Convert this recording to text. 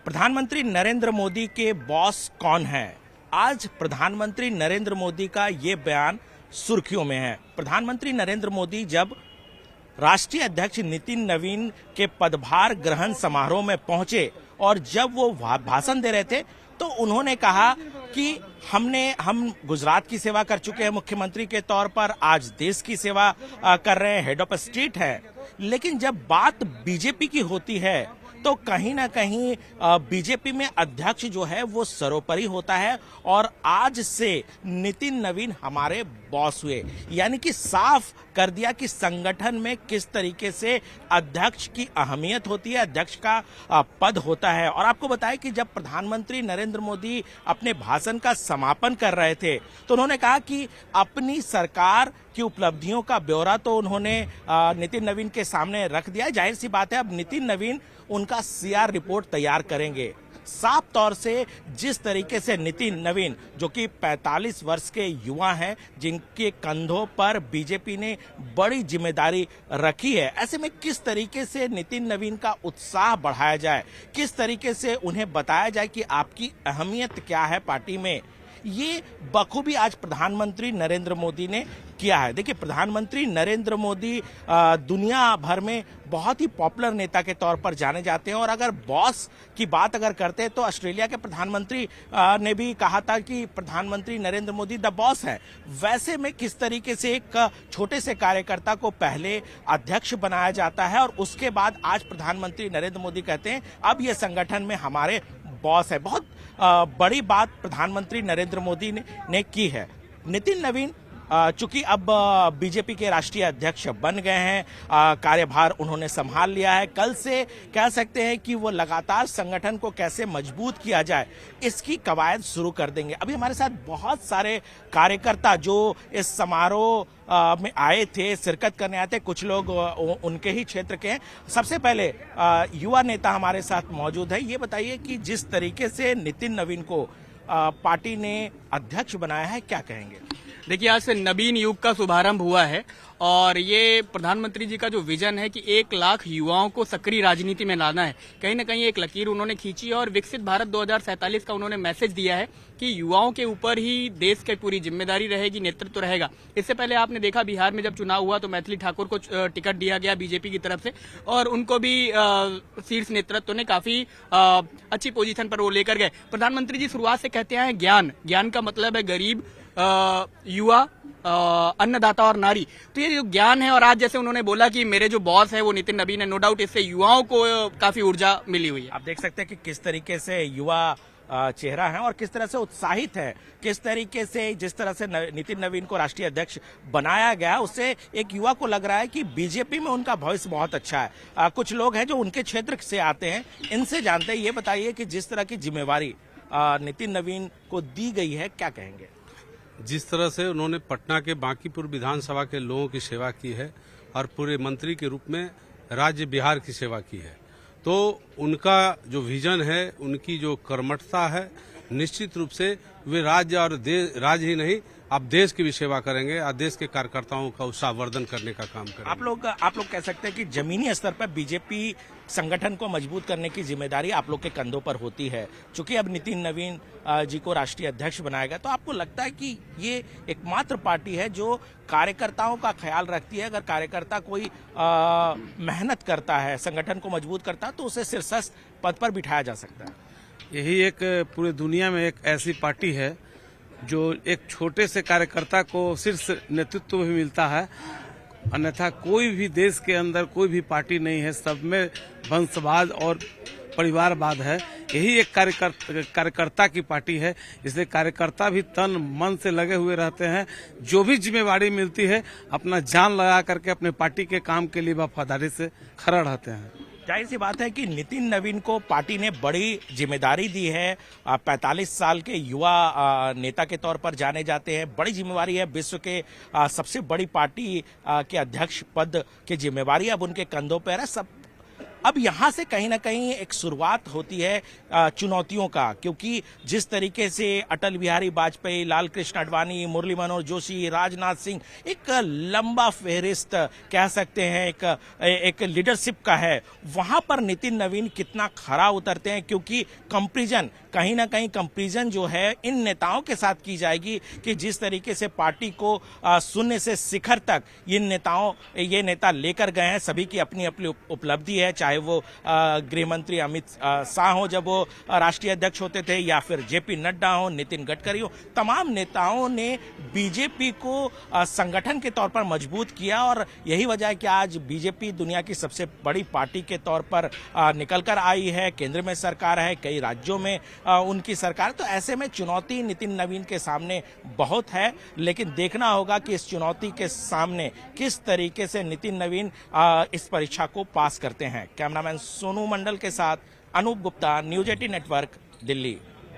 प्रधानमंत्री नरेंद्र मोदी के बॉस कौन है? आज प्रधानमंत्री नरेंद्र मोदी का ये बयान सुर्खियों में है। प्रधानमंत्री नरेंद्र मोदी जब राष्ट्रीय अध्यक्ष नितिन नवीन के पदभार ग्रहण समारोह में पहुंचे और जब वो भाषण दे रहे थे तो उन्होंने कहा कि हम गुजरात की सेवा कर चुके हैं मुख्यमंत्री के तौर पर, आज देश की सेवा कर रहे हैं, हेड ऑफ स्टेट है। लेकिन जब बात बीजेपी की होती है तो कहीं ना कहीं बीजेपी में अध्यक्ष जो है वो सर्वोपरि होता है और आज से नितिन नवीन हमारे बॉस हुए, यानी कि साफ कर दिया कि संगठन में किस तरीके से अध्यक्ष की अहमियत होती है, अध्यक्ष का पद होता है। और आपको बताएं कि जब प्रधानमंत्री नरेंद्र मोदी अपने भाषण का समापन कर रहे थे तो उन्होंने कहा कि अपनी सरकार की उपलब्धियों का ब्यौरा तो उन्होंने नितिन नवीन के सामने रख दिया। जाहिर सी बात है अब नितिन नवीन उनका सीआर रिपोर्ट तैयार करेंगे। साफ तौर से जिस तरीके से नितिन नवीन जो कि 45 वर्ष के युवा हैं, जिनके कंधों पर बीजेपी ने बड़ी जिम्मेदारी रखी है, ऐसे में किस तरीके से नितिन नवीन का उत्साह बढ़ाया जाए, किस तरीके से उन्हें बताया जाए कि आपकी अहमियत क्या है पार्टी में, ये बखूबी आज प्रधानमंत्री नरेंद्र मोदी ने किया है। देखिए, प्रधानमंत्री नरेंद्र मोदी दुनिया भर में बहुत ही पॉपुलर नेता के तौर पर जाने जाते हैं और अगर बॉस की बात अगर करते हैं तो ऑस्ट्रेलिया के प्रधानमंत्री ने भी कहा था कि प्रधानमंत्री नरेंद्र मोदी द बॉस है। वैसे में किस तरीके से एक छोटे से कार्यकर्ता को पहले अध्यक्ष बनाया जाता है और उसके बाद आज प्रधानमंत्री नरेंद्र मोदी कहते हैं अब ये संगठन में हमारे बॉस है। बहुत बड़ी बात प्रधानमंत्री नरेंद्र मोदी ने की है। नितिन नवीन चूंकि अब बीजेपी के राष्ट्रीय अध्यक्ष बन गए हैं, कार्यभार उन्होंने संभाल लिया है, कल से कह सकते हैं कि वो लगातार संगठन को कैसे मजबूत किया जाए इसकी कवायद शुरू कर देंगे। अभी हमारे साथ बहुत सारे कार्यकर्ता जो इस समारोह में आए थे, शिरकत करने आए थे, कुछ लोग उनके ही क्षेत्र के हैं। सबसे पहले युवा नेता हमारे साथ मौजूद है। ये बताइए कि जिस तरीके से नितिन नवीन को पार्टी ने अध्यक्ष बनाया है, क्या कहेंगे? देखिए, आज से नवीन युग का शुभारंभ हुआ है और ये प्रधानमंत्री जी का जो विजन है कि 1 लाख युवाओं को सक्रिय राजनीति में लाना है, कहीं ना कहीं एक लकीर उन्होंने खींची और विकसित भारत 2047 का उन्होंने मैसेज दिया है कि युवाओं के ऊपर ही देश की पूरी जिम्मेदारी रहेगी, नेतृत्व रहेगा। इससे पहले आपने देखा बिहार में जब चुनाव हुआ तो मैथिली ठाकुर को टिकट दिया गया बीजेपी की तरफ से और उनको भी शीर्ष नेतृत्व ने काफी अच्छी पोजीशन पर वो लेकर गए। प्रधानमंत्री जी शुरुआत से कहते हैं ज्ञान का मतलब है गरीब, युवा, अन्नदाता और नारी। तो ये जो ज्ञान है और आज जैसे उन्होंने बोला कि मेरे जो बॉस है वो नितिन नवीन है, नो डाउट इससे युवाओं को काफी ऊर्जा मिली हुई है। आप देख सकते हैं कि किस तरीके से युवा चेहरा है और किस तरह से उत्साहित है, किस तरीके से जिस तरह से नितिन नवीन को राष्ट्रीय अध्यक्ष बनाया गया उससे एक युवा को लग रहा है कि बीजेपी में उनका भविष्य बहुत अच्छा है। कुछ लोग हैं जो उनके क्षेत्र से आते हैं, इनसे जानते हैं। ये बताइए कि जिस तरह की जिम्मेवारी नितिन नवीन को दी गई है, क्या कहेंगे? जिस तरह से उन्होंने पटना के बांकीपुर विधानसभा के लोगों की सेवा की है और पूरे मंत्री के रूप में राज्य बिहार की सेवा की है, तो उनका जो विजन है, उनकी जो कर्मठता है, निश्चित रूप से वे राज्य और राज्य ही नहीं आप देश की भी सेवा करेंगे और देश के कार्यकर्ताओं का उत्साहवर्धन करने का काम करेंगे। आप लोग कह सकते हैं कि जमीनी स्तर पर बीजेपी संगठन को मजबूत करने की जिम्मेदारी आप लोग के कंधों पर होती है। चूंकि अब नितिन नवीन जी को राष्ट्रीय अध्यक्ष बनाया गया तो आपको लगता है कि ये एकमात्र पार्टी है जो कार्यकर्ताओं का ख्याल रखती है। अगर कार्यकर्ता कोई मेहनत करता है, संगठन को मजबूत करता है तो उसे शीर्षस्थ पद पर बिठाया जा सकता है। यही एक पूरी दुनिया में एक ऐसी पार्टी है जो एक छोटे से कार्यकर्ता को शीर्ष नेतृत्व भी मिलता है, अन्यथा कोई भी देश के अंदर कोई भी पार्टी नहीं है, सब में वंशवाद और परिवारवाद है। यही एक कार्यकर्ता की पार्टी है, इसलिए कार्यकर्ता भी तन मन से लगे हुए रहते हैं। जो भी जिम्मेवारी मिलती है अपना जान लगा करके अपने पार्टी के काम के लिए वफादारी से खड़ा रहते हैं। जाहिर सी बात है कि नितिन नवीन को पार्टी ने बड़ी जिम्मेदारी दी है। 45 साल के युवा नेता के तौर पर जाने जाते हैं, बड़ी जिम्मेवारी है। विश्व के सबसे बड़ी पार्टी के अध्यक्ष पद की जिम्मेवारी अब उनके कंधों पर है। सब अब यहाँ से कहीं ना कहीं एक शुरुआत होती है चुनौतियों का, क्योंकि जिस तरीके से अटल बिहारी वाजपेयी, लाल कृष्ण आडवाणी, मुरली मनोहर जोशी, राजनाथ सिंह, एक लंबा फेहरिस्त कह सकते हैं, एक लीडरशिप का है, वहां पर नितिन नवीन कितना खरा उतरते हैं, क्योंकि कंपैरिजन कहीं ना कहीं कंपैरिजन जो है इन नेताओं के साथ की जाएगी कि जिस तरीके से पार्टी को शून्य से शिखर तक ये नेता लेकर गए हैं। सभी की अपनी अपनी उपलब्धि है, चाहे वो गृह मंत्री अमित शाह हो जब वो राष्ट्रीय अध्यक्ष होते थे, या फिर जेपी नड्डा हो, नितिन गडकरी हो, तमाम नेताओं ने बीजेपी को संगठन के तौर पर मजबूत किया और यही वजह है कि आज बीजेपी दुनिया की सबसे बड़ी पार्टी के तौर पर निकलकर आई है। केंद्र में सरकार है, कई राज्यों में उनकी सरकार। तो ऐसे में चुनौती नितिन नवीन के सामने बहुत है, लेकिन देखना होगा कि इस चुनौती के सामने किस तरीके से नितिन नवीन इस परीक्षा को पास करते हैं। कैमरामैन सोनू मंडल के साथ अनूप गुप्ता, न्यूज 18 नेटवर्क, दिल्ली।